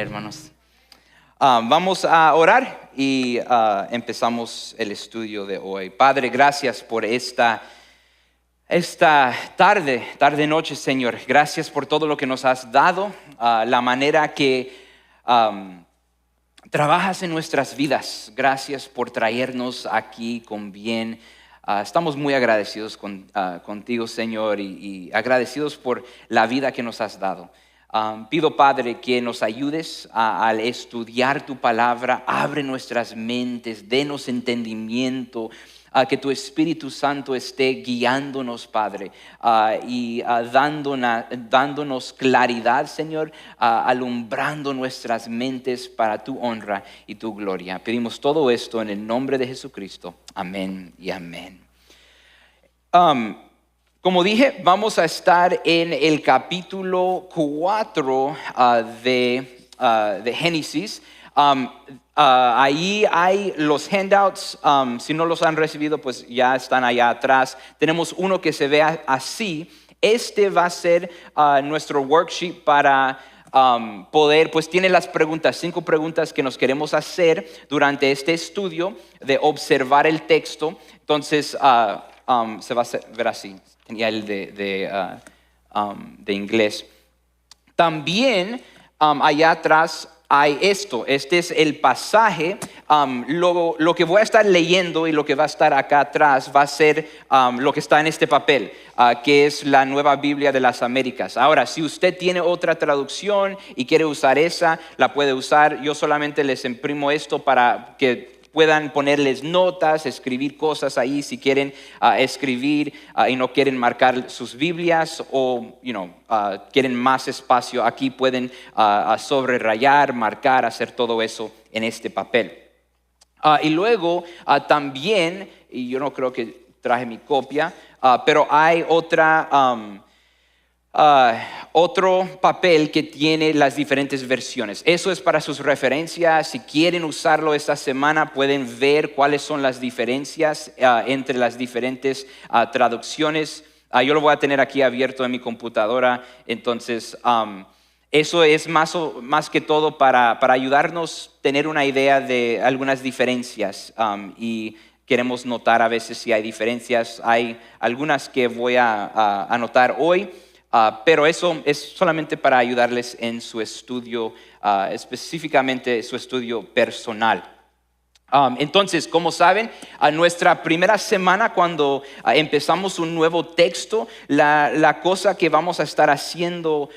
hermanos. Vamos a orar y empezamos el estudio de hoy. Padre, gracias por esta tarde-noche, Señor. Gracias por todo lo que nos has dado, la manera que trabajas en nuestras vidas. Gracias por traernos aquí con bien. Estamos muy agradecidos contigo, Señor, y agradecidos por la vida que nos has dado. Pido, Padre, que nos ayudes al estudiar tu palabra. Abre nuestras mentes, denos entendimiento, que tu Espíritu Santo esté guiándonos, Padre, y dándonos claridad, Señor, alumbrando nuestras mentes para tu honra y tu gloria. Pedimos todo esto en el nombre de Jesucristo. Amén y amén. Como dije, vamos a estar en el capítulo 4 de Génesis. Ahí hay los handouts. Si no los han recibido, pues ya están allá atrás. Tenemos uno que se ve así. Este va a ser nuestro worksheet para poder, pues tiene las preguntas, 5 preguntas que nos queremos hacer durante este estudio de observar el texto. Entonces, se va a ver así. Tenía el de inglés. También allá atrás hay esto. Este es el pasaje. Lo que voy a estar leyendo y lo que va a estar acá atrás va a ser lo que está en este papel, que es la Nueva Biblia de las Américas. Ahora, si usted tiene otra traducción y quiere usar esa, la puede usar. Yo solamente les imprimo esto para que puedan ponerles notas, escribir cosas ahí si quieren escribir y no quieren marcar sus Biblias o quieren más espacio. Aquí pueden sobrerayar, marcar, hacer todo eso en este papel. Y luego también, y yo no creo que traje mi copia, pero hay otro papel que tiene las diferentes versiones. Eso es para sus referencias. Si quieren usarlo esta semana, pueden ver cuáles son las diferencias entre las diferentes traducciones. Yo lo voy a tener aquí abierto en mi computadora. Entonces, eso es más que todo para ayudarnos a tener una idea de algunas diferencias. Y queremos notar a veces si hay diferencias. Hay algunas que voy a anotar hoy. Pero eso es solamente para ayudarles en su estudio, específicamente su estudio personal. Entonces, como saben, nuestra primera semana cuando empezamos un nuevo texto, la cosa que vamos a estar haciendo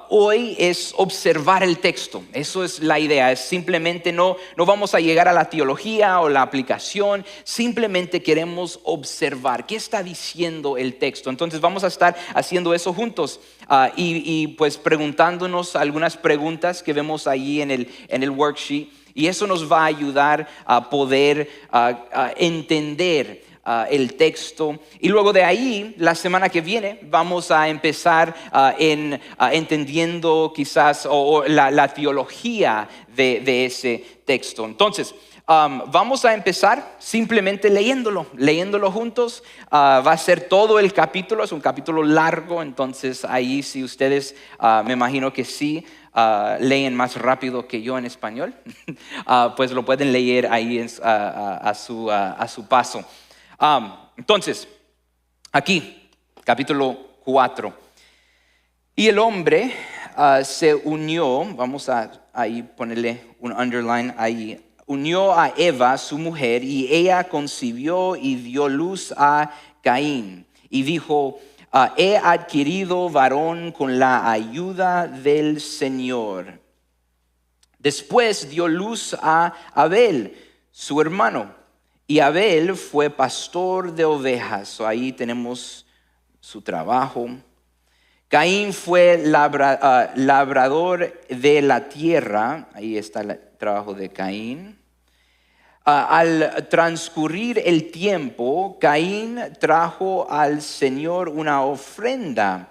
hoy es observar el texto. Eso es la idea, es simplemente no vamos a llegar a la teología o la aplicación, simplemente queremos observar qué está diciendo el texto. Entonces vamos a estar haciendo eso juntos y pues preguntándonos algunas preguntas que vemos ahí en el worksheet. Y eso nos va a ayudar a poder entender el texto. Y luego de ahí, la semana que viene, vamos a empezar entendiendo quizás la teología de ese texto. Entonces, vamos a empezar simplemente leyéndolo juntos. Va a ser todo el capítulo, es un capítulo largo. Entonces ahí si ustedes, me imagino que sí, leen más rápido que yo en español, pues lo pueden leer ahí a su paso. Entonces, aquí, capítulo 4. Y el hombre se unió, vamos a ahí ponerle un underline ahí, unió a Eva, su mujer, y ella concibió y dio luz a Caín. Y dijo: he adquirido varón con la ayuda del Señor. Después dio luz a Abel, su hermano. Y Abel fue pastor de ovejas. Ahí tenemos su trabajo. Caín fue labrador de la tierra. Ahí está el trabajo de Caín. Al transcurrir el tiempo, Caín trajo al Señor una ofrenda,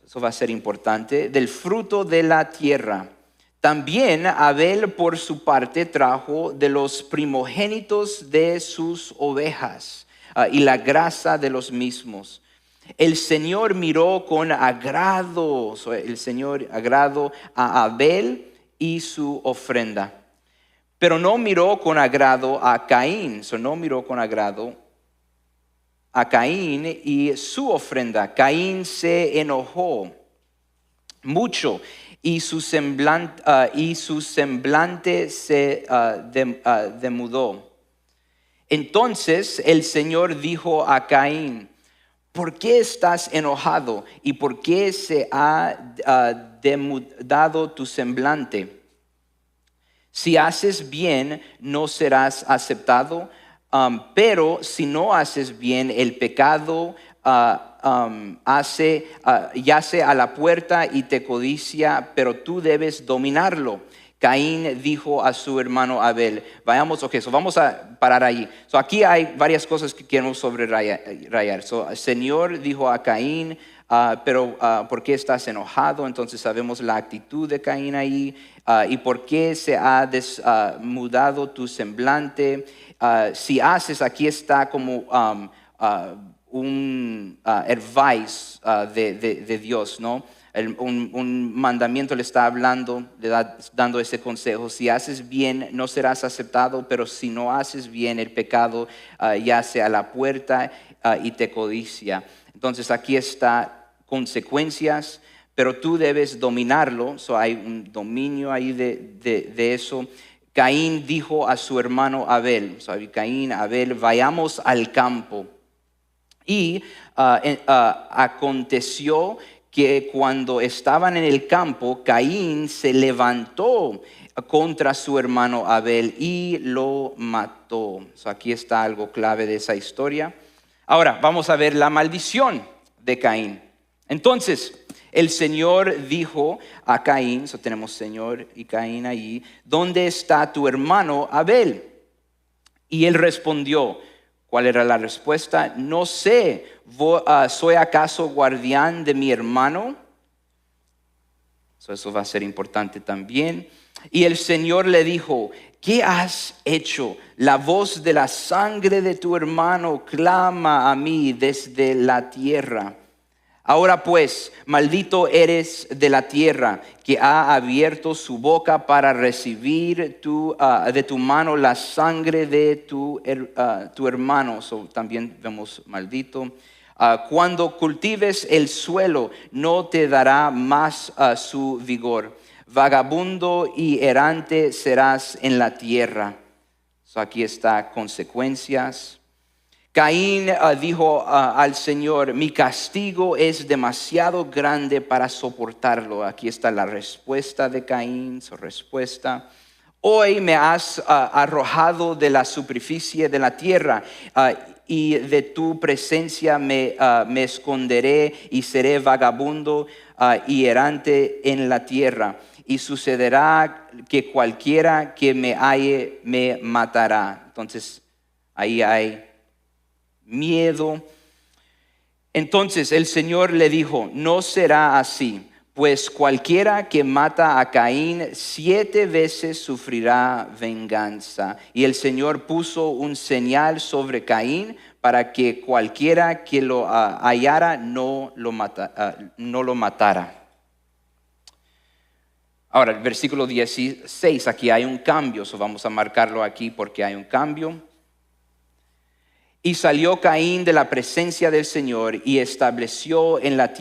eso va a ser importante, del fruto de la tierra. También Abel, por su parte, trajo de los primogénitos de sus ovejas y la grasa de los mismos. El Señor miró con agrado, a Abel y su ofrenda. Pero no miró con agrado a Caín, no miró con agrado a Caín y su ofrenda. Caín se enojó mucho y su semblante se demudó. Entonces el Señor dijo a Caín: ¿por qué estás enojado y por qué se ha demudado tu semblante? Si haces bien, no serás aceptado, pero si no haces bien, el pecado yace a la puerta y te codicia, pero tú debes dominarlo. Caín dijo a su hermano Abel. Vamos a parar ahí. Aquí hay varias cosas que queremos subrayar. El Señor dijo a Caín, pero ¿por qué estás enojado? Entonces sabemos la actitud de Caín ahí. Y por qué se ha mudado tu semblante. Si haces, aquí está como un advice de Dios, ¿no? Un mandamiento le está hablando, dando ese consejo. Si haces bien, no serás aceptado, pero si no haces bien, el pecado yace a la puerta y te codicia. Entonces aquí está consecuencias, pero tú debes dominarlo. Hay un dominio ahí de eso. Caín dijo a su hermano Abel, Caín, Abel, vayamos al campo. Y aconteció que cuando estaban en el campo, Caín se levantó contra su hermano Abel y lo mató. Aquí está algo clave de esa historia. Ahora vamos a ver la maldición de Caín. Entonces el Señor dijo a Caín, tenemos Señor y Caín ahí: ¿dónde está tu hermano Abel? Y él respondió. ¿Cuál era la respuesta? No sé, ¿soy acaso guardián de mi hermano? Eso va a ser importante también. Y el Señor le dijo: ¿qué has hecho? La voz de la sangre de tu hermano clama a mí desde la tierra. Ahora pues, maldito eres de la tierra, que ha abierto su boca para recibir de tu mano la sangre de tu hermano. También vemos maldito. Cuando cultives el suelo, no te dará más su vigor. Vagabundo y errante serás en la tierra. Aquí está consecuencias. Caín dijo al Señor: mi castigo es demasiado grande para soportarlo. Aquí está la respuesta de Caín, su respuesta. Hoy me has arrojado de la superficie de la tierra y de tu presencia me esconderé y seré vagabundo y errante en la tierra. Y sucederá que cualquiera que me halle me matará. Entonces ahí hay miedo. Entonces el Señor le dijo: no será así, pues cualquiera que mata a Caín 7 veces sufrirá venganza. Y el Señor puso un señal sobre Caín para que cualquiera que lo hallara no lo matara. Ahora el versículo 16, aquí hay un cambio, vamos a marcarlo aquí porque hay un cambio. Y salió Caín de la presencia del Señor y se estableció en la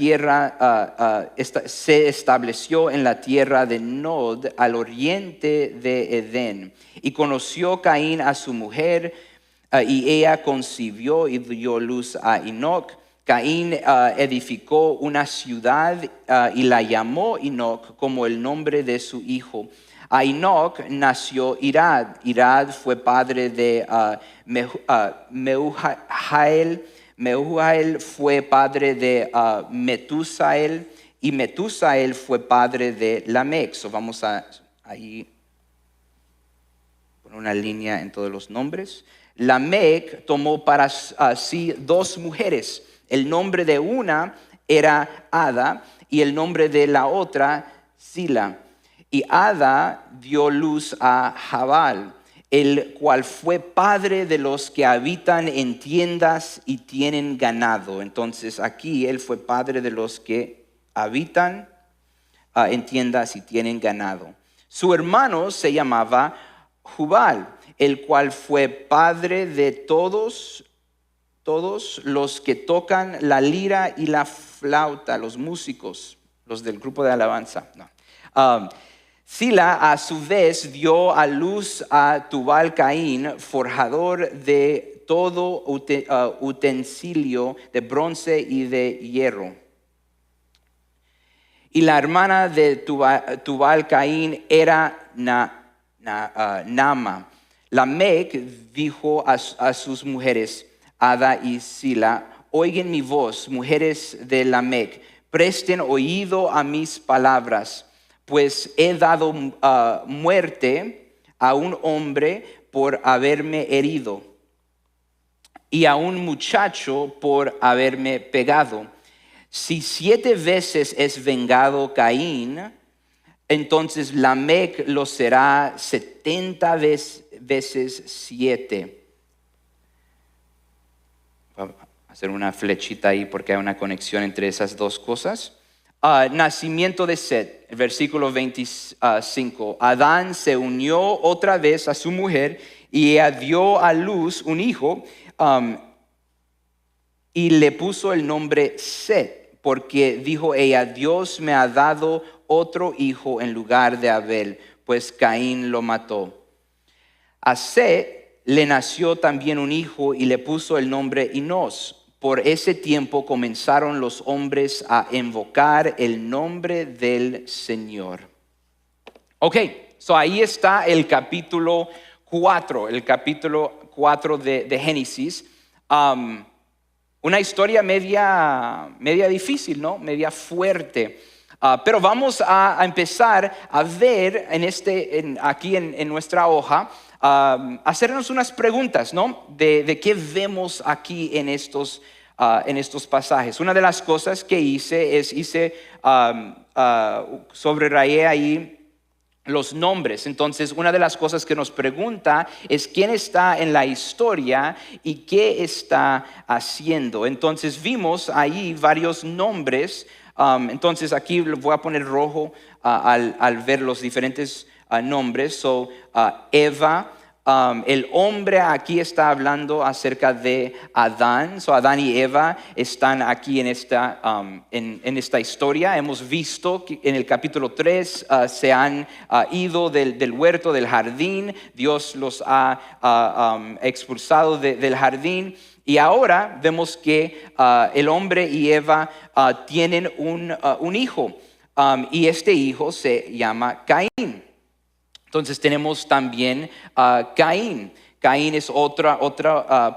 tierra de Nod, al oriente de Edén. Y conoció Caín a su mujer, y ella concibió y dio luz a Enoc. Caín edificó una ciudad y la llamó Enoc, como el nombre de su hijo. A Enoc nació Irad. Irad fue padre de Mehujael. Mehujael fue padre de Metusael. Y Metusael fue padre de Lamec. Vamos a ahí poner una línea en todos los nombres. Lamec tomó para sí 2 mujeres. El nombre de una era Ada y el nombre de la otra Sila. Y Ada dio luz a Jabal, el cual fue padre de los que habitan en tiendas y tienen ganado. Entonces aquí él fue padre de los que habitan en tiendas y tienen ganado. Su hermano se llamaba Jubal, el cual fue padre de todos los que tocan la lira y la flauta, los músicos, los del grupo de alabanza. No. Sila a su vez dio a luz a Tubal Caín, forjador de todo utensilio de bronce y de hierro. Y la hermana de Tubal Caín era Naama. Lamec dijo a sus mujeres, Ada y Sila, oigan mi voz, mujeres de Lamec, presten oído a mis palabras, pues he dado muerte a un hombre por haberme herido y a un muchacho por haberme pegado. Si 7 veces es vengado Caín, entonces Lamec lo será 70 veces 7. Voy a hacer una flechita ahí porque hay una conexión entre esas dos cosas. Nacimiento de Set, el versículo 25. Adán se unió otra vez a su mujer y ella dio a luz un hijo y le puso el nombre Set, porque dijo ella, Dios me ha dado otro hijo en lugar de Abel, pues Caín lo mató. A Set le nació también un hijo y le puso el nombre Enos. Por ese tiempo comenzaron los hombres a invocar el nombre del Señor. Ok, so ahí está el capítulo 4, de Génesis. Una historia media difícil, ¿no? Media fuerte. Pero vamos a empezar a ver aquí en nuestra hoja, hacernos unas preguntas, ¿no? De qué vemos aquí en estos pasajes. Una de las cosas que hice subrayé ahí los nombres. Entonces, una de las cosas que nos pregunta es quién está en la historia y qué está haciendo. Entonces, vimos ahí varios nombres. Entonces, aquí voy a poner rojo al ver los diferentes nombres. Eva. El hombre aquí está hablando acerca de Adán. Adán y Eva están aquí en esta historia. Hemos visto que en el capítulo 3 se han ido del huerto, del jardín. Dios los ha expulsado del jardín. Y ahora vemos que el hombre y Eva tienen un hijo. Y este hijo se llama Caín. Entonces tenemos también Caín. Caín es otra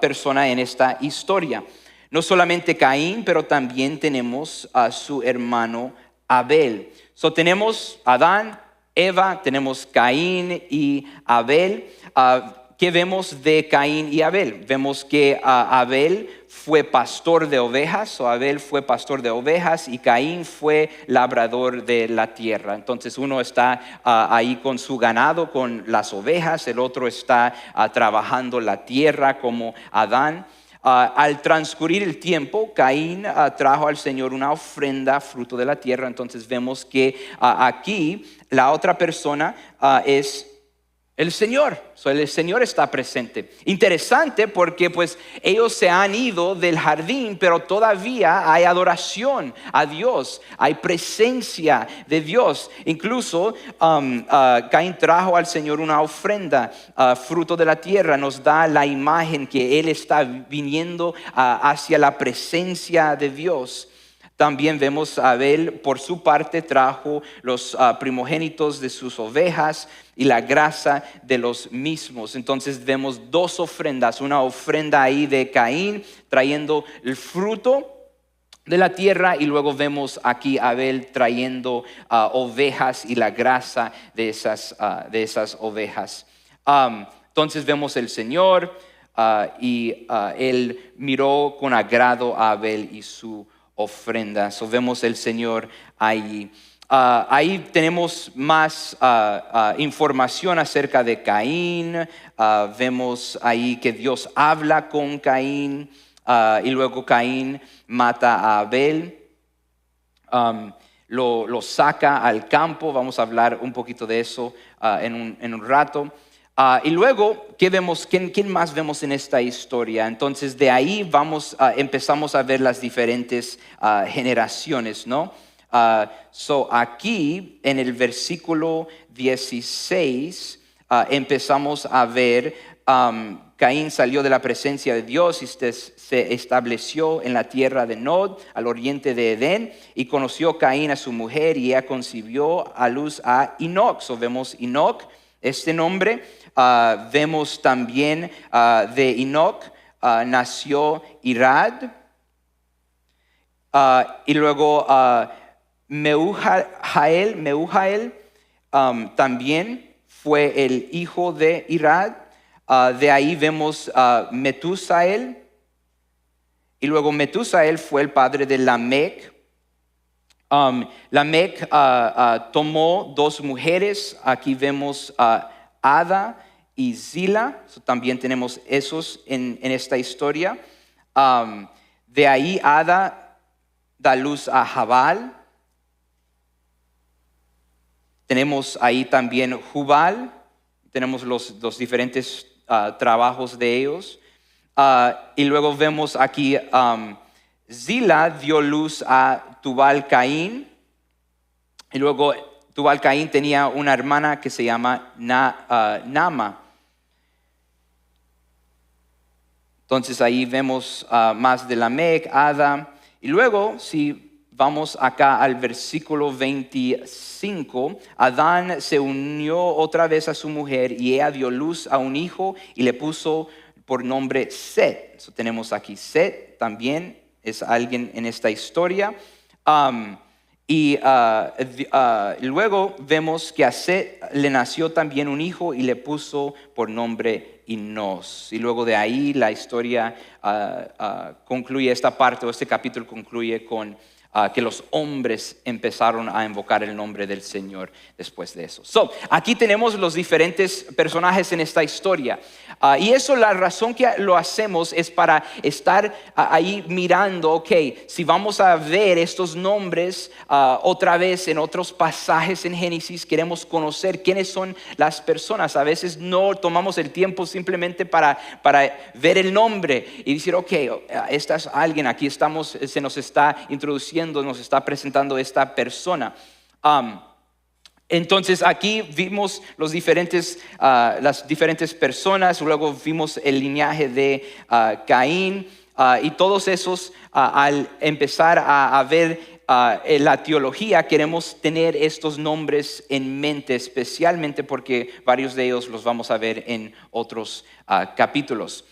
persona en esta historia. No solamente Caín, pero también tenemos a su hermano Abel. Tenemos Adán, Eva, tenemos Caín y Abel. ¿Qué vemos de Caín y Abel? Vemos que Abel fue pastor de ovejas, Abel fue pastor de ovejas y Caín fue labrador de la tierra. Entonces uno está ahí con su ganado, con las ovejas, el otro está trabajando la tierra como Adán. Al transcurrir el tiempo, Caín trajo al Señor una ofrenda, fruto de la tierra. Entonces vemos que aquí la otra persona es el Señor. El Señor está presente. Interesante porque pues ellos se han ido del jardín, pero todavía hay adoración a Dios, hay presencia de Dios. Incluso Caín trajo al Señor una ofrenda, fruto de la tierra. Nos da la imagen que Él está viniendo hacia la presencia de Dios. También vemos a Abel, por su parte, trajo los primogénitos de sus ovejas y la grasa de los mismos. Entonces vemos 2 ofrendas, una ofrenda ahí de Caín trayendo el fruto de la tierra y luego vemos aquí a Abel trayendo ovejas y la grasa de esas ovejas. Entonces vemos el Señor y Él miró con agrado a Abel y su ofrenda. Vemos el Señor ahí. Ahí tenemos más información acerca de Caín. Vemos ahí que Dios habla con Caín y luego Caín mata a Abel. lo saca al campo. Vamos a hablar un poquito de eso en un rato. Y luego, ¿qué vemos? ¿Quién más vemos en esta historia? Entonces, de ahí empezamos a ver las diferentes generaciones, ¿no? Aquí, en el versículo 16, empezamos a ver Caín salió de la presencia de Dios y se estableció en la tierra de Nod, al oriente de Edén, y conoció Caín a su mujer y ella concibió a luz a Enoc. Vemos Enoc, este nombre. Vemos también de Enoc nació Irad, y luego Meujael también fue el hijo de Irad. De ahí vemos Metusael, y luego Metusael fue el padre de Lamec. Lamec tomó dos mujeres. Aquí vemos Ada y Zila. También tenemos esos en esta historia. De ahí Ada da luz a Jabal. Tenemos ahí también Jubal. Tenemos los diferentes trabajos de ellos. Y luego vemos aquí Zila dio luz a Tubal Caín. Y luego Tubal Caín tenía una hermana que se llama Nama. Entonces ahí vemos más de Lamec, Ada. Y luego, si vamos acá al versículo 25, Adán se unió otra vez a su mujer y ella dio luz a un hijo y le puso por nombre Set. Tenemos aquí Set, también es alguien en esta historia. Luego vemos que a Set le nació también un hijo y le puso por nombre Enos. Y luego de ahí la historia concluye, esta parte o este capítulo concluye con que los hombres empezaron a invocar el nombre del Señor después de eso. Aquí tenemos los diferentes personajes en esta historia. Y eso, la razón que lo hacemos es para estar ahí mirando, ok, si vamos a ver estos nombres otra vez en otros pasajes en Génesis, queremos conocer quiénes son las personas. A veces no tomamos el tiempo simplemente para ver el nombre y decir, ok, esta es alguien, aquí estamos, se nos está introduciendo, nos está presentando esta persona. Entonces aquí vimos las diferentes personas, luego vimos el linaje de Caín, y todos esos al empezar a ver la teología, queremos tener estos nombres en mente, especialmente porque varios de ellos los vamos a ver en otros capítulos.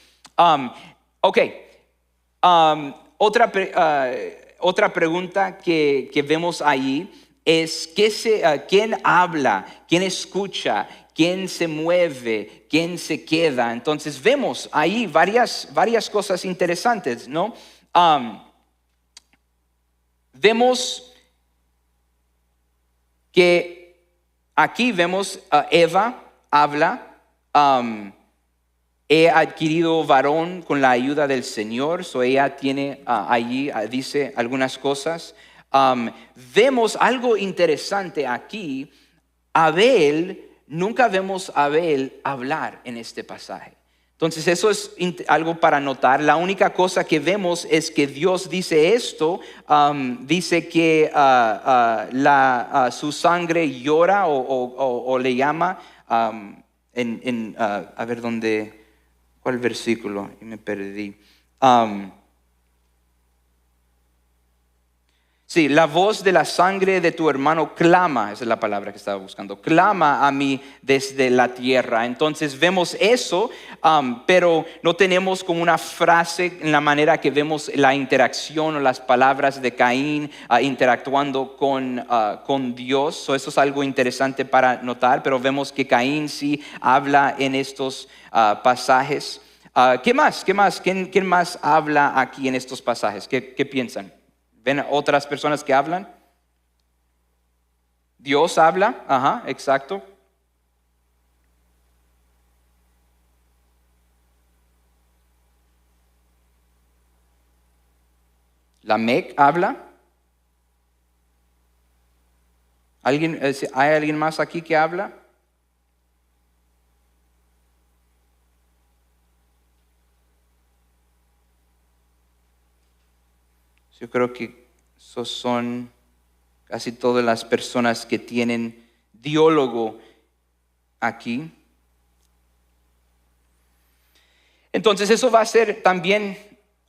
Otra pregunta que vemos ahí es ¿quién habla? ¿Quién escucha? ¿Quién se mueve? ¿Quién se queda? Entonces vemos ahí varias cosas interesantes, ¿no? Vemos que aquí vemos Eva habla. He adquirido varón con la ayuda del Señor. Ella tiene allí, dice algunas cosas. Vemos algo interesante aquí. Nunca vemos a Abel hablar en este pasaje. Entonces eso es algo para notar. La única cosa que vemos es que Dios dice esto. Dice que su sangre llora o le llama a ver dónde. ¿Cuál versículo? Y me perdí. Sí, la voz de la sangre de tu hermano clama, esa es la palabra que estaba buscando, clama a mí desde la tierra. Entonces vemos eso, pero no tenemos como una frase en la manera que vemos la interacción o las palabras de Caín interactuando con Dios. Eso es algo interesante para notar, pero vemos que Caín sí habla en estos pasajes. ¿Qué más? ¿Quién más habla aquí en estos pasajes? ¿Qué piensan? ¿Ven otras personas que hablan? Dios habla, ajá, exacto. Lamec habla. ¿Hay alguien más aquí que habla? Yo creo que esos son casi todas las personas que tienen diálogo aquí. Entonces eso va a ser también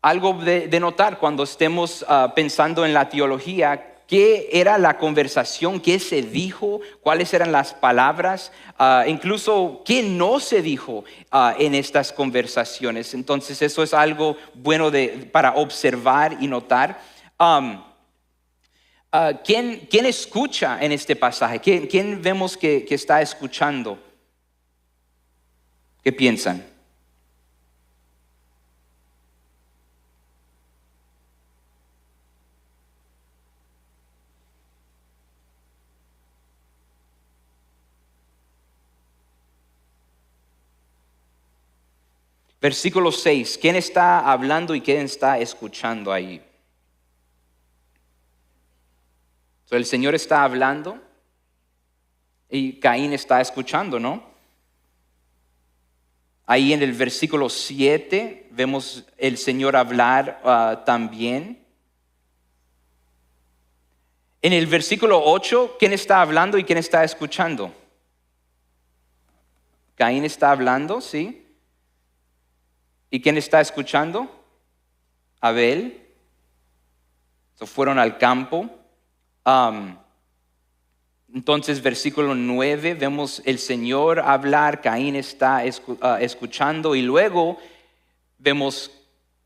algo de notar cuando estemos pensando en la teología. ¿Qué era la conversación? ¿Qué se dijo? ¿Cuáles eran las palabras? Incluso, ¿qué no se dijo en estas conversaciones? Entonces, eso es algo bueno para observar y notar. ¿Quién escucha en este pasaje? ¿Quién vemos que está escuchando? ¿Qué piensan? Versículo 6, ¿quién está hablando y quién está escuchando ahí? El Señor está hablando y Caín está escuchando, ¿no? Ahí en el versículo 7 vemos el Señor hablar también. En el versículo 8, ¿quién está hablando y quién está escuchando? Caín está hablando, ¿sí? ¿Y quién está escuchando? Abel. Fueron al campo. Entonces, versículo 9, vemos el Señor hablar, Caín está escuchando y luego vemos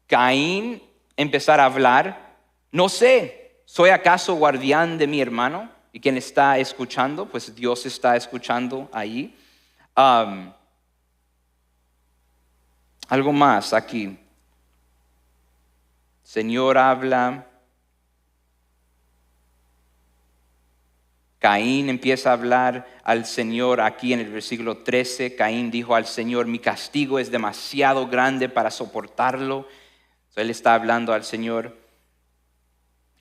Caín empezar a hablar. No sé, ¿soy acaso guardián de mi hermano? ¿Y quién está escuchando? Pues Dios está escuchando ahí. Algo más aquí. Señor habla. Caín empieza a hablar al Señor aquí en el versículo 13. Caín dijo al Señor, mi castigo es demasiado grande para soportarlo. Él está hablando al Señor.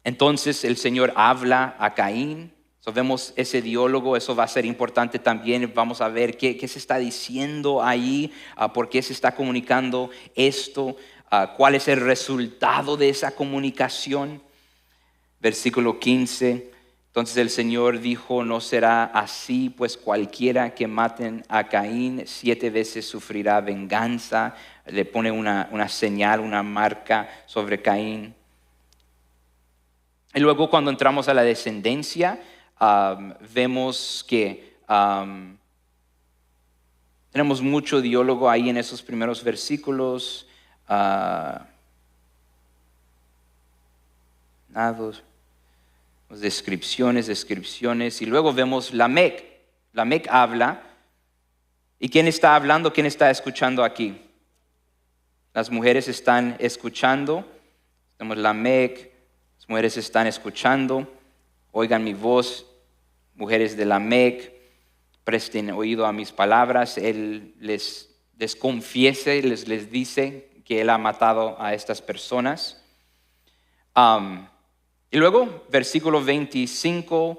Entonces el Señor habla a Caín. Vemos ese diálogo, eso va a ser importante también. Vamos a ver qué se está diciendo ahí, por qué se está comunicando esto, cuál es el resultado de esa comunicación. Versículo 15. Entonces el Señor dijo, no será así, pues cualquiera que maten a Caín 7 veces sufrirá venganza. Le pone una señal, una marca sobre Caín. Y luego cuando entramos a la descendencia, vemos que tenemos mucho diálogo ahí en esos primeros versículos. Descripciones. Y luego vemos Lamec. Lamec habla. ¿Y quién está hablando? ¿Quién está escuchando aquí? Las mujeres están escuchando. Tenemos Lamec. Las mujeres están escuchando. Oigan mi voz, mujeres de Lamec, presten oído a mis palabras. Él les confiesa y les dice que él ha matado a estas personas. Y luego, versículo 25,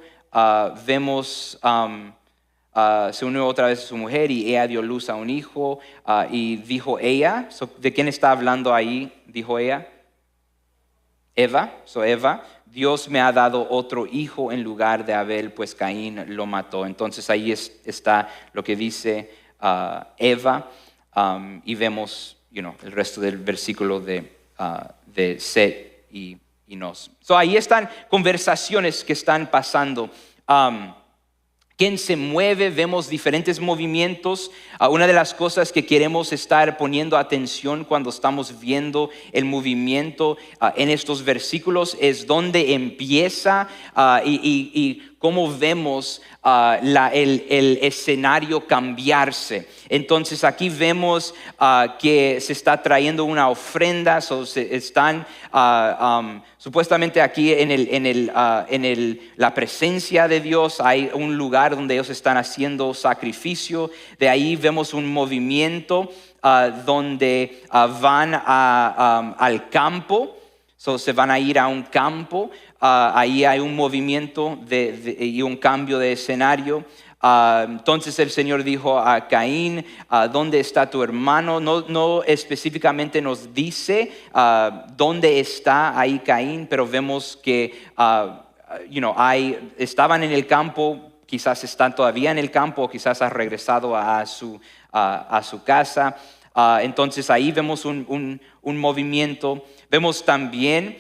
vemos, se unió otra vez a su mujer y ella dio luz a un hijo. Y dijo ella, ¿de quién está hablando ahí? Dijo ella. Eva, Dios me ha dado otro hijo en lugar de Abel, pues Caín lo mató. Entonces ahí está lo que dice Eva, y vemos el resto del versículo de Set y Nos. Ahí están conversaciones que están pasando. ¿Quién se mueve? Vemos diferentes movimientos. Una de las cosas que queremos estar poniendo atención cuando estamos viendo el movimiento en estos versículos es dónde empieza y cómo vemos el escenario cambiarse. Entonces aquí vemos que se está trayendo una ofrenda, están supuestamente aquí en la presencia de Dios. Hay un lugar donde ellos están haciendo sacrificio. De ahí vemos un movimiento donde van al campo. Se van a ir a un campo ahí hay un movimiento y un cambio de escenario. Entonces el Señor dijo a Caín, ¿dónde está tu hermano? No específicamente nos dice dónde está ahí Caín, pero vemos que estaban en el campo, quizás están todavía en el campo, quizás ha regresado a su casa. Entonces ahí vemos un movimiento. Vemos también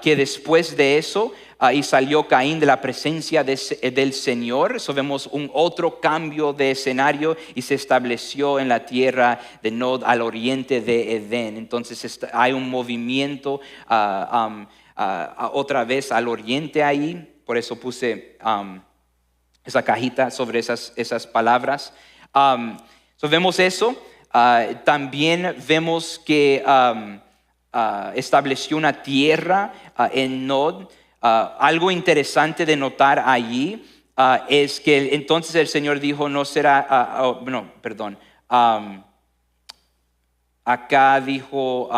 que después de eso, y salió Caín de la presencia del Señor. So vemos un otro cambio de escenario y se estableció en la tierra de Nod al oriente de Edén. Entonces hay un movimiento otra vez al oriente ahí. Por eso puse esa cajita sobre esas palabras. So vemos eso. También vemos que estableció una tierra en Nod. Algo interesante de notar allí es que entonces el Señor dijo, no será, acá dijo,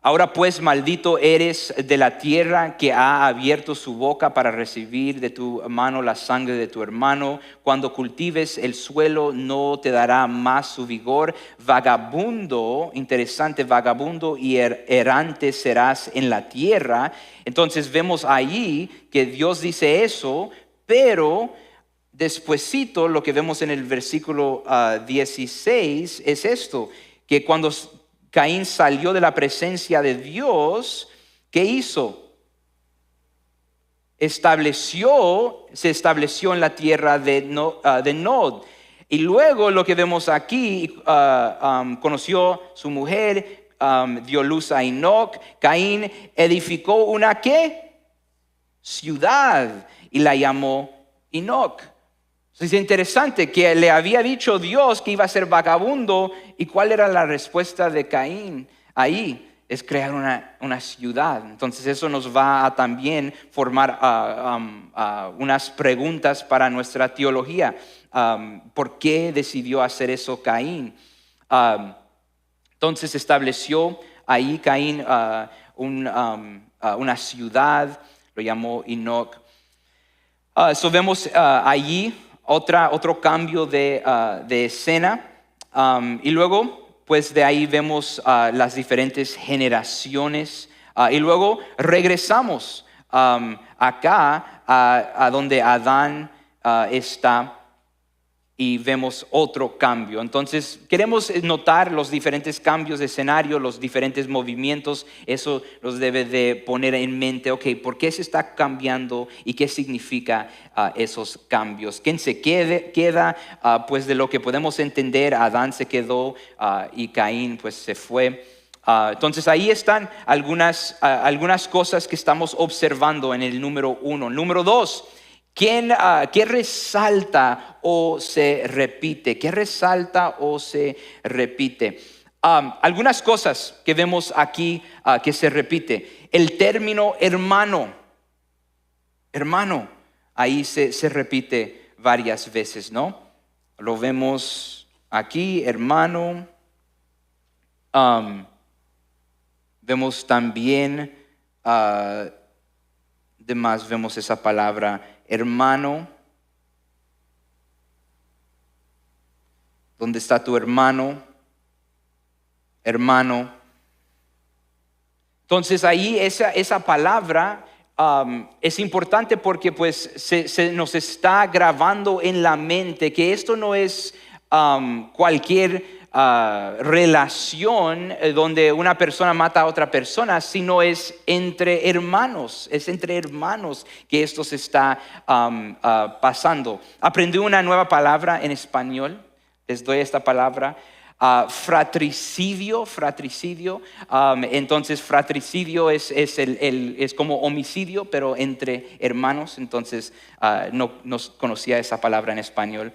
ahora pues maldito eres de la tierra que ha abierto su boca para recibir de tu mano la sangre de tu hermano. Cuando cultives el suelo no te dará más su vigor. Vagabundo, interesante, vagabundo y errante serás en la tierra. Entonces vemos ahí que Dios dice eso, pero despuesito lo que vemos en el versículo 16 es esto, que cuando Caín salió de la presencia de Dios, ¿qué hizo? Se estableció en la tierra de Nod. Y luego lo que vemos aquí, conoció su mujer, dio luz a Enoc. Caín edificó una ¿qué? Ciudad y la llamó Enoc. Es interesante que le había dicho Dios que iba a ser vagabundo. ¿Y cuál era la respuesta de Caín? Ahí es crear una ciudad. Entonces eso nos va a también formar unas preguntas para nuestra teología. ¿Por qué decidió hacer eso Caín? Entonces estableció ahí Caín una ciudad, lo llamó Enoc. Vemos allí otro cambio de escena. Y luego, pues de ahí vemos las diferentes generaciones. Y luego regresamos acá a donde Adán está. Y vemos otro cambio. Entonces queremos notar los diferentes cambios de escenario, los diferentes movimientos. Eso nos debe de poner en mente, ok, ¿por qué se está cambiando y qué significa esos cambios? ¿Quién se queda? Pues de lo que podemos entender, Adán se quedó y Caín pues se fue. Entonces ahí están algunas cosas que estamos observando en el número 1. Número 2. ¿Qué resalta o se repite? ¿Qué resalta o se repite? Algunas cosas que vemos aquí que se repite. El término hermano. Hermano, ahí se repite varias veces, ¿no? Lo vemos aquí, hermano. Vemos también, además vemos esa palabra hermano. ¿Dónde está tu hermano? Hermano. Entonces ahí esa palabra es importante porque pues se nos está grabando en la mente que esto no es cualquier relación donde una persona mata a otra persona, sino es entre hermanos. Es entre hermanos que esto se está pasando. Aprendí una nueva palabra en español. Les doy esta palabra. Fratricidio. Entonces fratricidio es como homicidio, pero entre hermanos. Entonces no conocía esa palabra en español.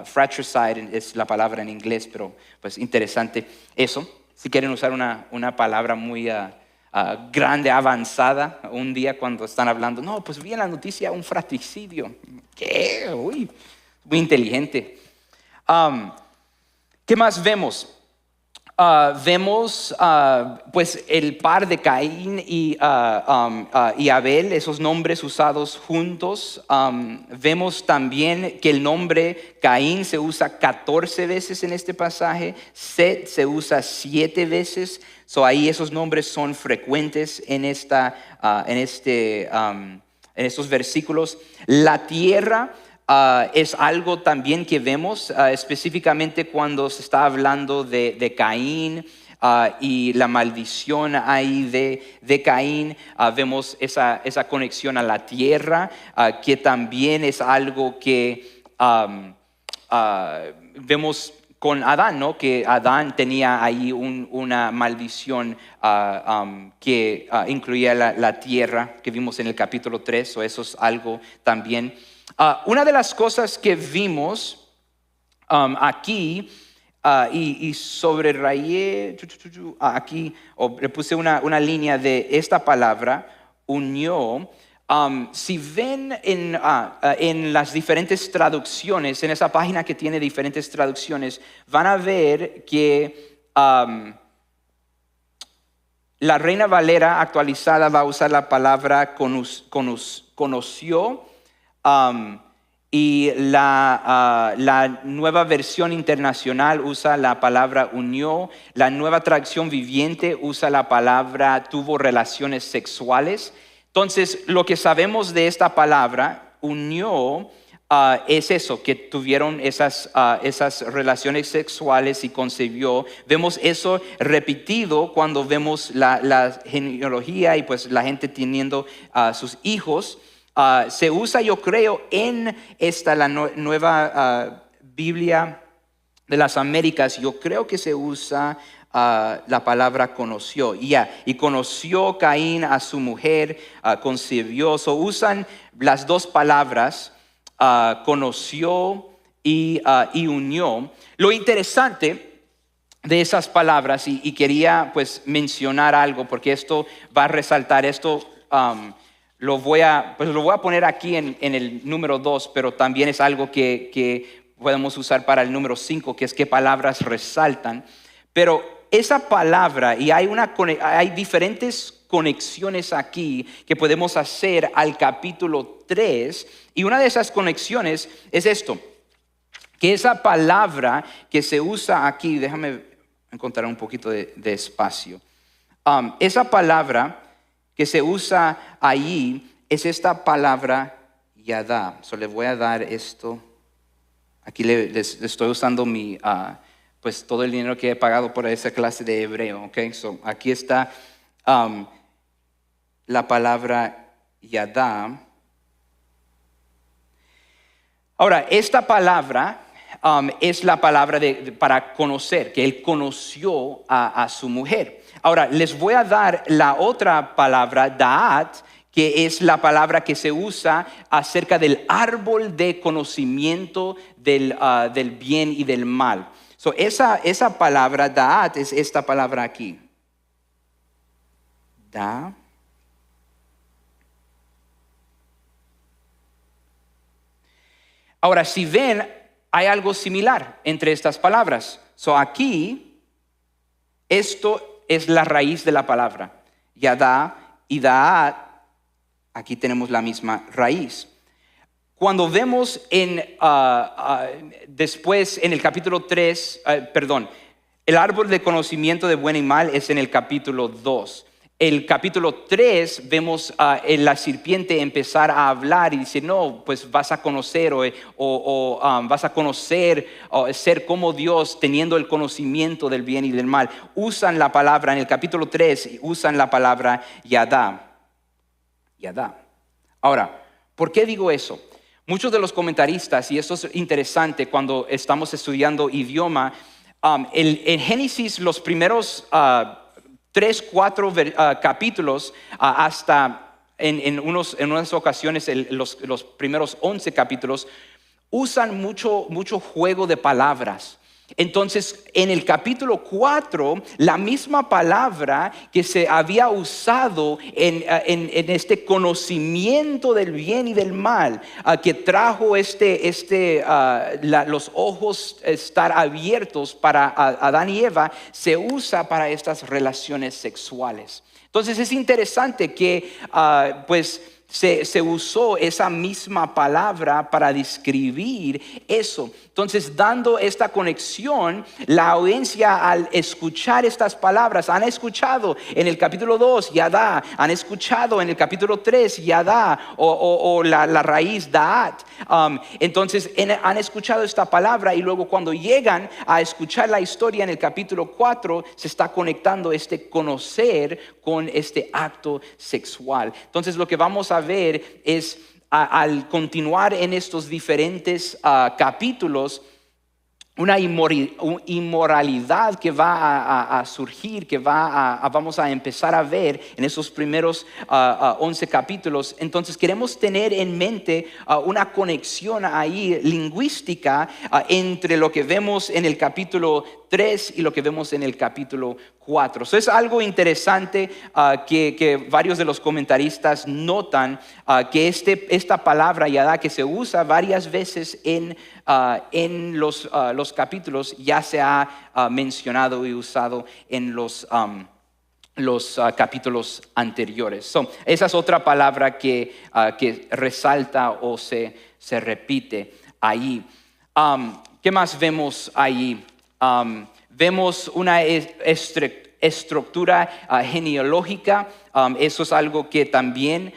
Fratricide es la palabra en inglés, pero pues interesante eso. Si quieren usar una palabra muy grande, avanzada, un día cuando están hablando, no, pues vi en la noticia un fratricidio. ¿Qué? Uy, muy inteligente. ¿Qué más vemos? vemos pues el par de Caín y Abel, esos nombres usados juntos. Vemos también que el nombre Caín se usa 14 veces en este pasaje, Set se usa 7 veces. Ahí esos nombres son frecuentes en estos versículos. La tierra es algo también que vemos específicamente cuando se está hablando de Caín y la maldición ahí de Caín. Vemos esa conexión a la tierra, que también es algo que vemos con Adán, ¿no? Que Adán tenía ahí una maldición que incluía la tierra, que vimos en el capítulo 3, o eso es algo también. Una de las cosas que vimos aquí, y subrayé aquí, o le puse una línea de esta palabra, unió. Si ven en las diferentes traducciones, en esa página que tiene diferentes traducciones, van a ver que la Reina Valera actualizada va a usar la palabra conoció, y la nueva versión internacional usa la palabra unió. La nueva traducción viviente usa la palabra tuvo relaciones sexuales. Entonces, lo que sabemos de esta palabra, unió, es eso, que tuvieron esas relaciones sexuales y concebió. Vemos eso repetido cuando vemos la genealogía y pues la gente teniendo sus hijos. Se usa, yo creo, en la nueva Biblia de las Américas. Yo creo que se usa la palabra conoció. Y conoció Caín a su mujer, concibió. Usan las dos palabras, conoció y unió. Lo interesante de esas palabras, y quería pues mencionar algo, porque esto va a resaltar esto. Lo voy a poner aquí en el número 2, pero también es algo que podemos usar para el número 5, que es qué palabras resaltan. Pero esa palabra, y hay diferentes conexiones aquí que podemos hacer al capítulo 3, y una de esas conexiones es esto, que esa palabra que se usa aquí, déjame encontrar un poquito de espacio. Esa palabra que se usa allí es esta palabra yadá. Le voy a dar esto. Aquí les estoy usando pues todo el dinero que he pagado por esa clase de hebreo. Okay? Aquí está la palabra yadá. Ahora, esta palabra es la palabra para conocer, que él conoció a su mujer. Ahora, les voy a dar la otra palabra, da'at, que es la palabra que se usa acerca del árbol de conocimiento del bien y del mal. Esa palabra, da'at, es esta palabra aquí. Da. Ahora, si ven, hay algo similar entre estas palabras. Aquí, esto es la raíz de la palabra. Yadá y da'at, aquí tenemos la misma raíz. Cuando vemos después en el capítulo 3, el árbol de conocimiento de buen y mal es en el capítulo 2. El capítulo 3 vemos en la serpiente empezar a hablar y dice, no, pues vas a conocer vas a conocer ser como Dios teniendo el conocimiento del bien y del mal. Usan la palabra en el capítulo 3, usan la palabra yadá. Yadá. Ahora, ¿por qué digo eso? Muchos de los comentaristas, y esto es interesante cuando estamos estudiando idioma, en Génesis los primeros 3, 4 capítulos, hasta en unas ocasiones los primeros 11 capítulos, usan mucho juego de palabras. Entonces, en el capítulo 4, la misma palabra que se había usado en este conocimiento del bien y del mal, que trajo los ojos estar abiertos para Adán y Eva, se usa para estas relaciones sexuales. Entonces, es interesante que, se usó esa misma palabra para describir eso. Entonces, dando esta conexión, la audiencia al escuchar estas palabras, han escuchado en el capítulo 2, Yadá, han escuchado en el capítulo 3, Yadá, o la raíz Da'at. Entonces, han escuchado esta palabra y luego cuando llegan a escuchar la historia en el capítulo 4, se está conectando este conocer con este acto sexual. Entonces, lo que vamos a ver es, al continuar en estos diferentes capítulos, una inmoralidad que va a surgir, que vamos a empezar a ver en esos primeros 11 capítulos. Entonces queremos tener en mente una conexión ahí lingüística entre lo que vemos en el capítulo 3 y lo que vemos en el capítulo 4. Eso es algo interesante que varios de los comentaristas notan, que esta palabra Yadá, que se usa varias veces en los capítulos, ya se ha mencionado y usado en los capítulos anteriores. Esa es otra palabra que resalta o se repite ahí. ¿Qué más vemos ahí? Vemos una estructura genealógica. Eso es algo que también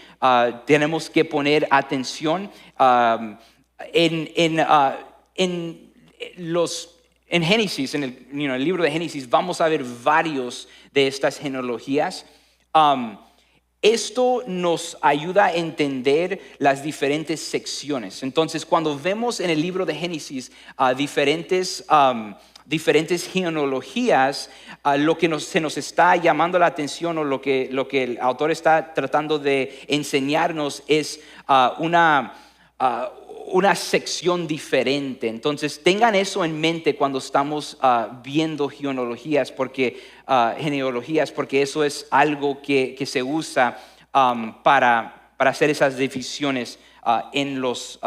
tenemos que poner atención. En Génesis, en el libro de Génesis, vamos a ver varios de estas genealogías. Esto nos ayuda a entender las diferentes secciones. Entonces, cuando vemos en el libro de Génesis diferentes genealogías, lo que se nos está llamando la atención, o lo que el autor está tratando de enseñarnos, es una sección diferente. Entonces tengan eso en mente cuando estamos viendo genealogías, porque eso es algo que se usa para hacer esas divisiones en los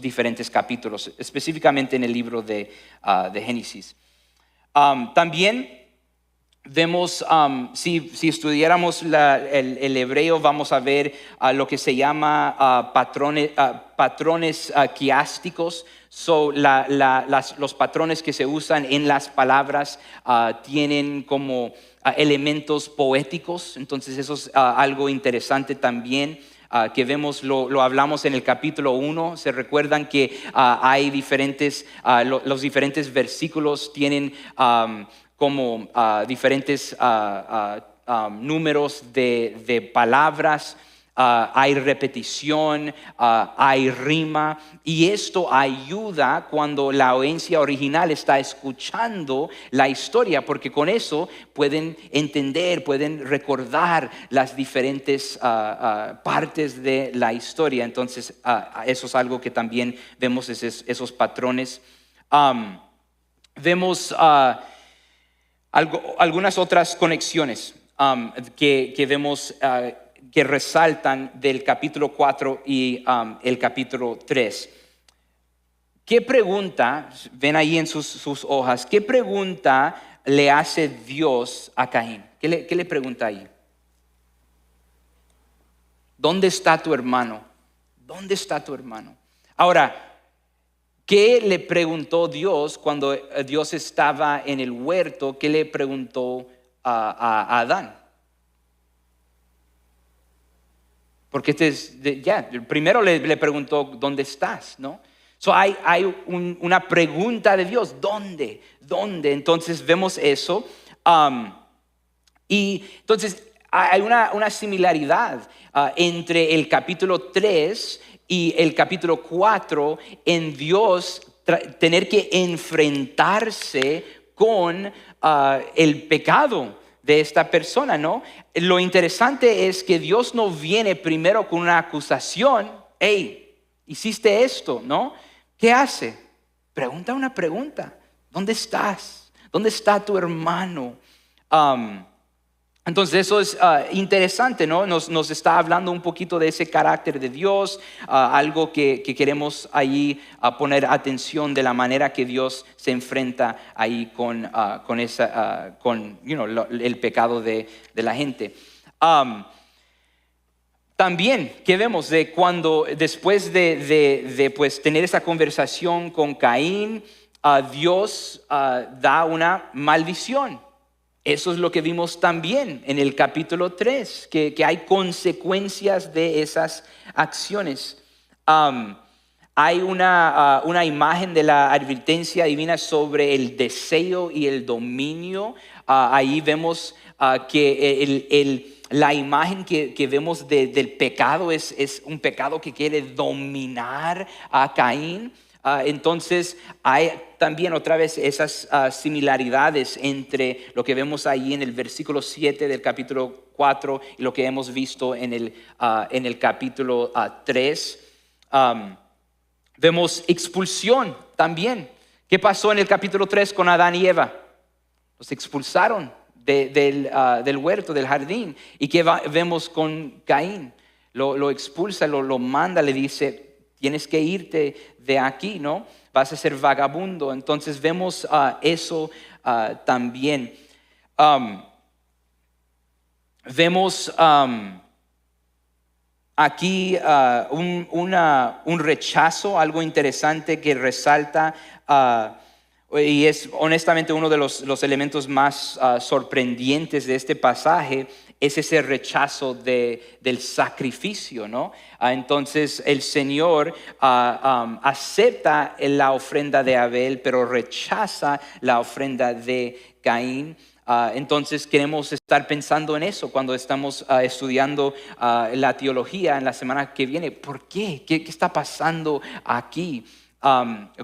diferentes capítulos, específicamente en el libro de Génesis. También vemos, si estudiáramos el hebreo, vamos a ver lo que se llama patrones quiásticos. Los patrones que se usan en las palabras tienen como elementos poéticos. Entonces eso es algo interesante también, que vemos, lo hablamos en el capítulo 1. Se recuerdan que hay los diferentes versículos tienen como diferentes números de palabras. Hay repetición, hay rima, y esto ayuda cuando la audiencia original está escuchando la historia, porque con eso pueden entender, pueden recordar las diferentes partes de la historia. Entonces eso es algo que también vemos, esos patrones. Vemos algunas otras conexiones que vemos que resaltan del capítulo 4 y el capítulo 3. ¿Qué pregunta, ven ahí en sus hojas, qué pregunta le hace Dios a Caín? ¿Qué le pregunta ahí? ¿Dónde está tu hermano? ¿Dónde está tu hermano? Ahora, ¿qué le preguntó Dios cuando Dios estaba en el huerto? ¿Qué le preguntó a Adán? Porque primero le preguntó, ¿dónde estás? ¿No? Hay una pregunta de Dios, ¿dónde? Entonces vemos eso. Y entonces hay una similaridad entre el capítulo 3 y el capítulo 4 en Dios tener que enfrentarse con el pecado de esta persona, ¿no? Lo interesante es que Dios no viene primero con una acusación. Hey, hiciste esto, ¿no? ¿Qué hace? Pregunta una pregunta. ¿Dónde estás? ¿Dónde está tu hermano? Entonces eso es interesante, ¿no? Nos está hablando un poquito de ese carácter de Dios, algo que queremos ahí poner atención de la manera que Dios se enfrenta ahí con el pecado de la gente. También, ¿qué vemos? De cuando después de pues, tener esa conversación con Caín, Dios da una maldición. Eso es lo que vimos también en el capítulo 3, que hay consecuencias de esas acciones. Hay una imagen de la advertencia divina sobre el deseo y el dominio. Ahí vemos que la imagen que vemos del pecado es un pecado que quiere dominar a Caín. Entonces hay también otra vez esas similaridades entre lo que vemos ahí en el versículo 7 del capítulo 4 y lo que hemos visto en el capítulo 3. Vemos expulsión también. ¿Qué pasó en el capítulo 3 con Adán y Eva? Los expulsaron del huerto, del jardín. ¿Y qué vemos con Caín? Lo expulsa, lo manda, le dice: tienes que irte de aquí, ¿no? Vas a ser vagabundo. Entonces vemos eso también. Vemos aquí un rechazo, algo interesante que resalta, y es honestamente uno de los elementos más sorprendentes de este pasaje. Es ese rechazo del sacrificio, ¿no? Entonces el Señor acepta la ofrenda de Abel, pero rechaza la ofrenda de Caín. Entonces queremos estar pensando en eso cuando estamos estudiando la teología en la semana que viene. ¿Por qué? ¿Qué está pasando aquí?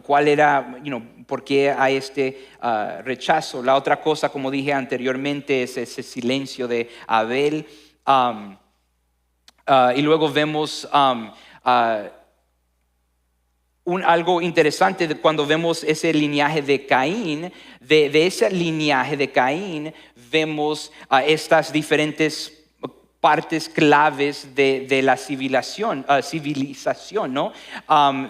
¿Cuál era, por qué hay este rechazo? La otra cosa, como dije anteriormente, es ese silencio de Abel. Y luego vemos algo interesante cuando vemos ese linaje de Caín. De ese linaje de Caín vemos estas diferentes partes claves de la civilización, ¿no?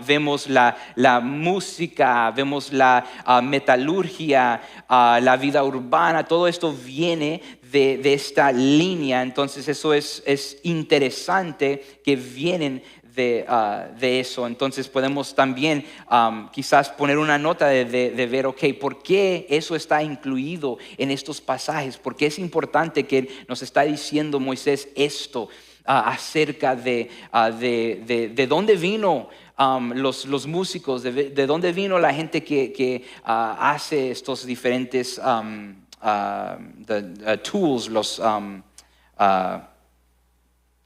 Vemos la música, vemos la metalurgia, la vida urbana. Todo esto viene de esta línea. Entonces eso es interesante que vienen de eso. Entonces podemos también quizás poner una nota de ver, ok, ¿por qué eso está incluido en estos pasajes? ¿Por qué es importante que nos está diciendo Moisés esto acerca de dónde vino los músicos, de dónde vino la gente que hace estos diferentes tools, los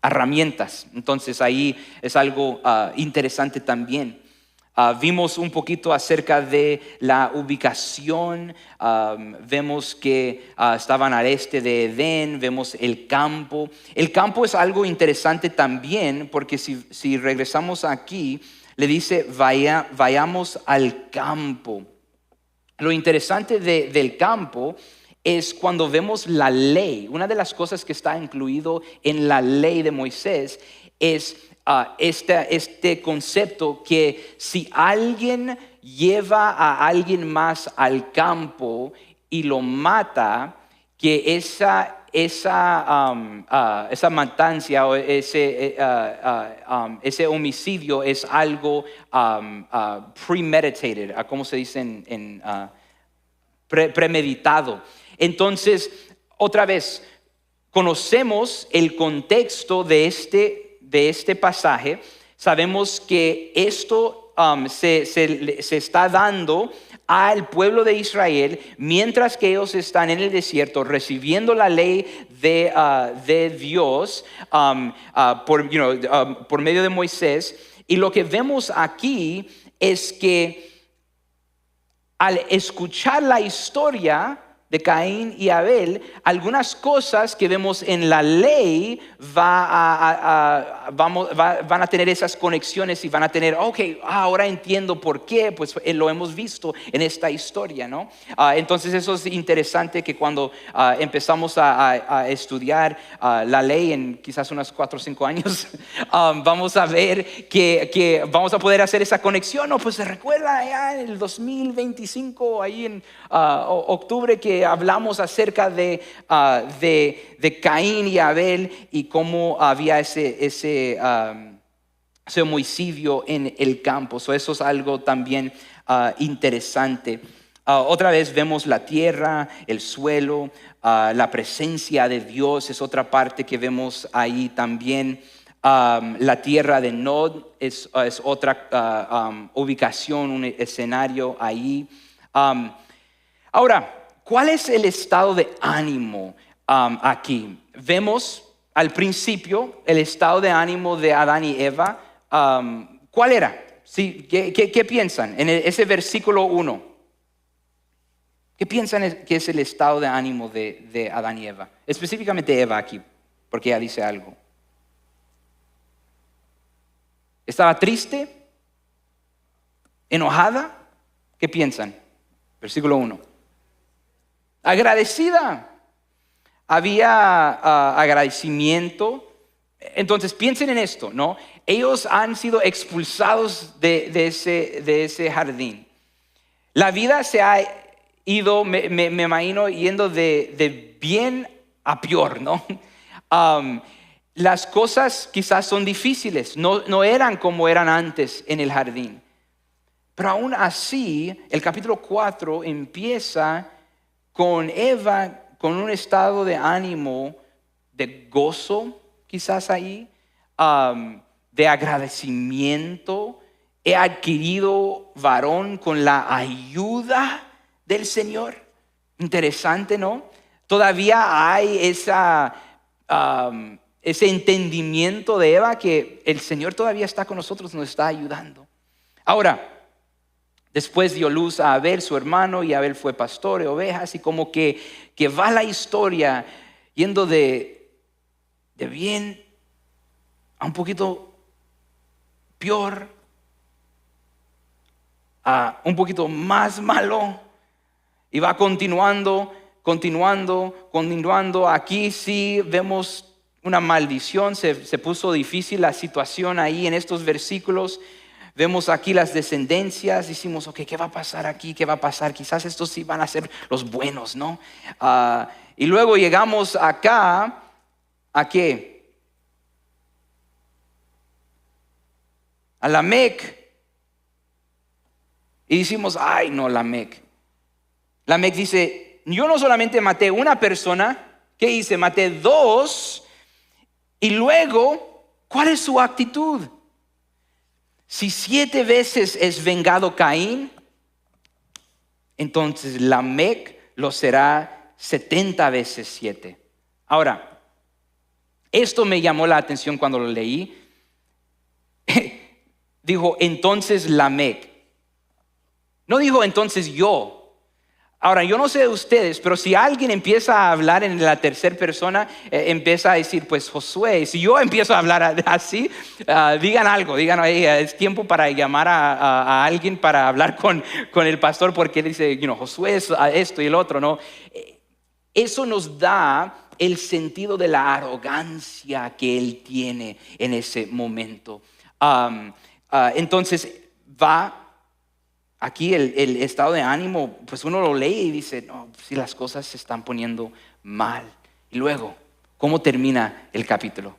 herramientas? Entonces ahí es algo interesante también. Vimos un poquito acerca de la ubicación. Vemos que estaban al este de Edén. Vemos el campo. El campo es algo interesante también, porque si regresamos aquí, le dice vayamos al campo. Lo interesante del campo es cuando vemos la ley. Una de las cosas que está incluido en la ley de Moisés es este concepto que si alguien lleva a alguien más al campo y lo mata, que esa matanza o ese homicidio es algo premeditated, ¿cómo se dice premeditado? Entonces, otra vez, conocemos el contexto de este pasaje. Sabemos que esto se está dando al pueblo de Israel mientras que ellos están en el desierto recibiendo la ley de Dios por medio de Moisés. Y lo que vemos aquí es que al escuchar la historia de Caín y Abel, algunas cosas que vemos en la ley van a tener esas conexiones y van a tener, ahora entiendo por qué, pues lo hemos visto en esta historia, ¿no? Entonces eso es interesante que cuando empezamos a estudiar la ley en quizás unos 4 o 5 años, vamos a ver que vamos a poder hacer esa conexión. No, pues se recuerda ya en el 2025, ahí en octubre, que hablamos acerca de Caín y Abel y cómo había ese homicidio en el campo. Eso es algo también interesante. Otra vez vemos la tierra, el suelo, la presencia de Dios es otra parte que vemos ahí también. La tierra de Nod es otra ubicación, un escenario ahí. Ahora, ¿cuál es el estado de ánimo aquí? Vemos al principio el estado de ánimo de Adán y Eva. ¿Cuál era? Sí, ¿qué piensan en ese versículo 1? ¿Qué piensan que es el estado de ánimo de Adán y Eva? Específicamente Eva aquí, porque ella dice algo. ¿Estaba triste? ¿Enojada? ¿Qué piensan? Versículo 1. Agradecida. Había agradecimiento. Entonces piensen en esto, ¿no? Ellos han sido expulsados de ese jardín. La vida se ha ido, me imagino, yendo de bien a peor, ¿no? Las cosas quizás son difíciles, no eran como eran antes en el jardín. Pero aún así, el capítulo 4 empieza con Eva con un estado de ánimo, de gozo, quizás ahí, de agradecimiento. He adquirido varón con la ayuda del Señor. Interesante, ¿no? Todavía hay ese entendimiento de Eva que el Señor todavía está con nosotros, nos está ayudando. Ahora, después dio luz a Abel, su hermano, y Abel fue pastor de ovejas, y como que va la historia yendo de bien a un poquito peor, a un poquito más malo, y va continuando. Aquí sí vemos una maldición, se puso difícil la situación ahí en estos versículos. Vemos aquí las descendencias, decimos, ¿qué va a pasar aquí? ¿Qué va a pasar? Quizás estos sí van a ser los buenos, ¿no? Y luego llegamos acá, ¿a qué? A Lamec. Y decimos, ay no, Lamec. Lamec dice, yo no solamente maté una persona, ¿qué hice? Maté 2. Y luego, ¿cuál es su actitud? Si 7 veces es vengado Caín, entonces Lamec lo será 70 veces 7. Ahora, esto me llamó la atención cuando lo leí. Dijo, entonces Lamec. No dijo, entonces yo. Ahora, yo no sé de ustedes, pero si alguien empieza a hablar en la tercera persona, empieza a decir, pues Josué. Si yo empiezo a hablar así, digan algo, es tiempo para llamar a alguien para hablar con el pastor, porque él dice, Josué es esto y el otro, ¿no? Eso nos da el sentido de la arrogancia que él tiene en ese momento. Entonces va. Aquí el estado de ánimo, pues uno lo lee y dice, no, si las cosas se están poniendo mal. Y luego, ¿cómo termina el capítulo?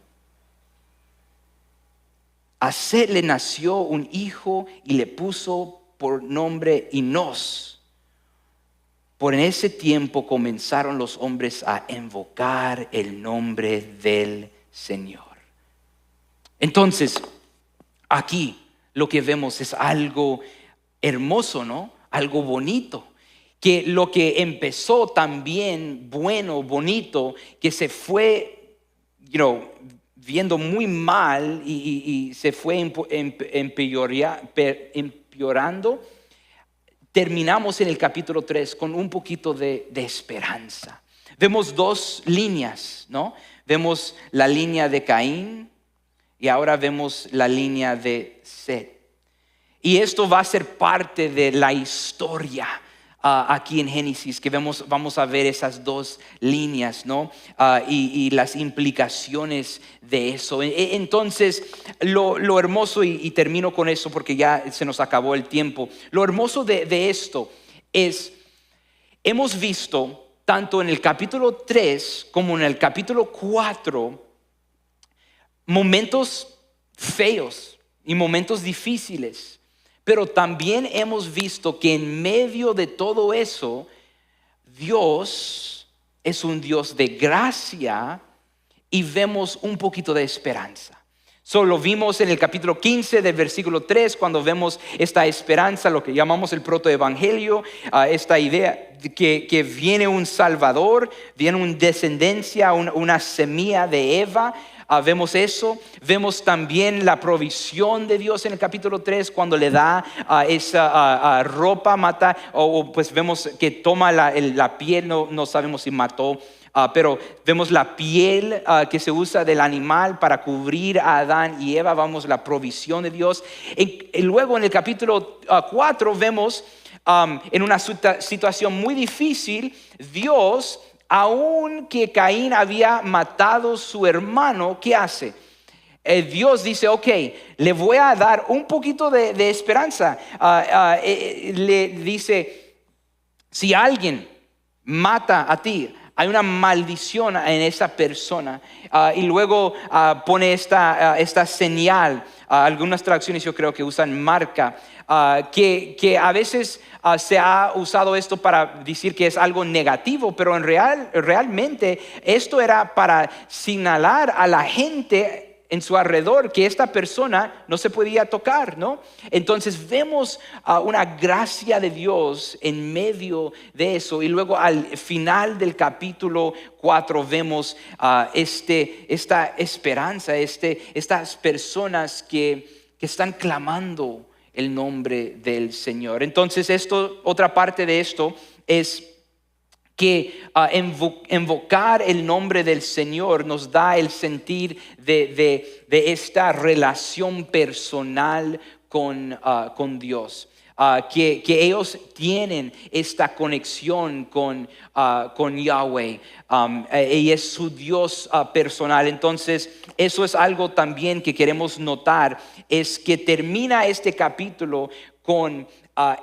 A Set le nació un hijo y le puso por nombre Enos. Por ese tiempo comenzaron los hombres a invocar el nombre del Señor. Entonces, aquí lo que vemos es algo hermoso, ¿no? Algo bonito. Que lo que empezó también bueno, bonito, que se fue, viendo muy mal y se fue empeorando, terminamos en el capítulo 3 con un poquito de esperanza. Vemos dos líneas, ¿no? Vemos la línea de Caín y ahora vemos la línea de Set. Y esto va a ser parte de la historia aquí en Génesis, que vamos a ver esas dos líneas, ¿no? Y las implicaciones de eso. Entonces, lo hermoso, y termino con eso porque ya se nos acabó el tiempo. Lo hermoso de esto es, hemos visto tanto en el capítulo 3 como en el capítulo 4 momentos feos y momentos difíciles. Pero también hemos visto que en medio de todo eso, Dios es un Dios de gracia y vemos un poquito de esperanza. Solo vimos en el capítulo 15 del versículo 3, cuando vemos esta esperanza, lo que llamamos el protoevangelio, esta idea de que viene un Salvador, viene una descendencia, una semilla de Eva. Vemos eso, vemos también la provisión de Dios en el capítulo 3 cuando le da esa ropa, mata, o pues vemos que toma la piel, no sabemos si mató, pero vemos la piel que se usa del animal para cubrir a Adán y Eva, vamos la provisión de Dios. Y luego en el capítulo 4 vemos en una situación muy difícil, Dios, aunque Caín había matado a su hermano, ¿qué hace? Dios dice, ok, le voy a dar un poquito de esperanza. Le dice, si alguien mata a ti, hay una maldición en esa persona. Y luego pone esta señal. Algunas traducciones yo creo que usan marca. Que a veces se ha usado esto para decir que es algo negativo, pero realmente esto era para señalar a la gente en su alrededor que esta persona no se podía tocar, ¿no? Entonces vemos una gracia de Dios en medio de eso, y luego al final del capítulo 4 vemos esta esperanza, estas personas que están clamando el nombre del Señor. Entonces otra parte de esto es que invocar el nombre del Señor nos da el sentir de esta relación personal con Dios. Que ellos tienen esta conexión con Yahweh, y es su Dios personal. Entonces eso es algo también que queremos notar, es que termina este capítulo con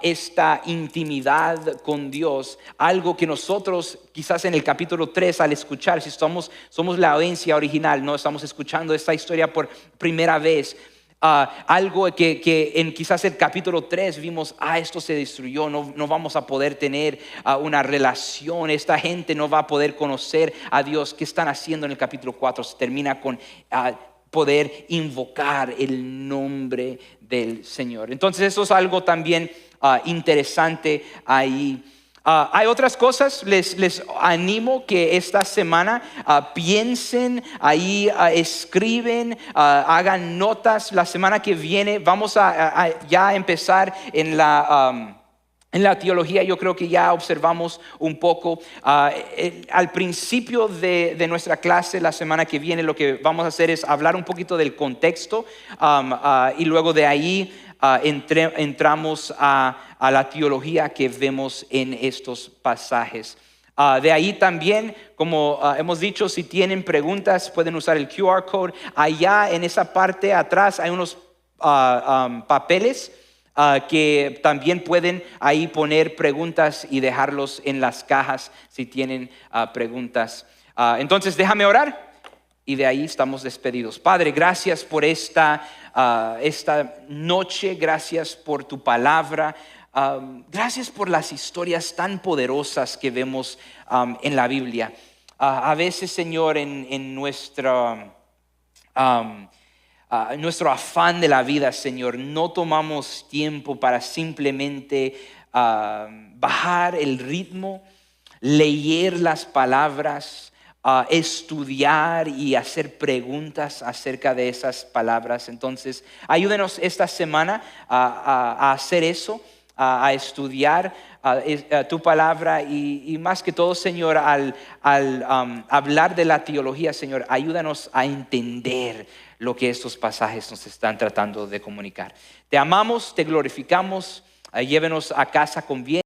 esta intimidad con Dios, algo que nosotros quizás en el capítulo 3 al escuchar, si somos la audiencia original, no estamos escuchando esta historia por primera vez, algo que en quizás el capítulo 3 vimos, esto se destruyó, no vamos a poder tener una relación, esta gente no va a poder conocer a Dios. ¿Qué están haciendo en el capítulo 4? Se termina con poder invocar el nombre del Señor. Entonces eso es algo también interesante ahí. Hay otras cosas, les animo que esta semana piensen ahí, escriben, hagan notas. La semana que viene vamos a ya empezar en la teología. Yo creo que ya observamos un poco al principio de nuestra clase. La semana que viene lo que vamos a hacer es hablar un poquito del contexto, y luego de ahí entramos a la teología que vemos en estos pasajes. De ahí también, como hemos dicho, si tienen preguntas pueden usar el QR code. Allá en esa parte atrás hay unos papeles que también pueden ahí poner preguntas y dejarlos en las cajas si tienen preguntas. Entonces déjame orar y de ahí estamos despedidos. Padre, gracias por esta noche, gracias por tu palabra, gracias por las historias tan poderosas que vemos en la Biblia. A veces, Señor, en nuestro afán de la vida, Señor, no tomamos tiempo para simplemente bajar el ritmo, leer las palabras, estudiar y hacer preguntas acerca de esas palabras. Entonces ayúdenos esta semana a hacer eso, a estudiar tu palabra y más que todo, Señor, al hablar de la teología, Señor, ayúdanos a entender lo que estos pasajes nos están tratando de comunicar. Te amamos, te glorificamos, llévenos a casa con bien.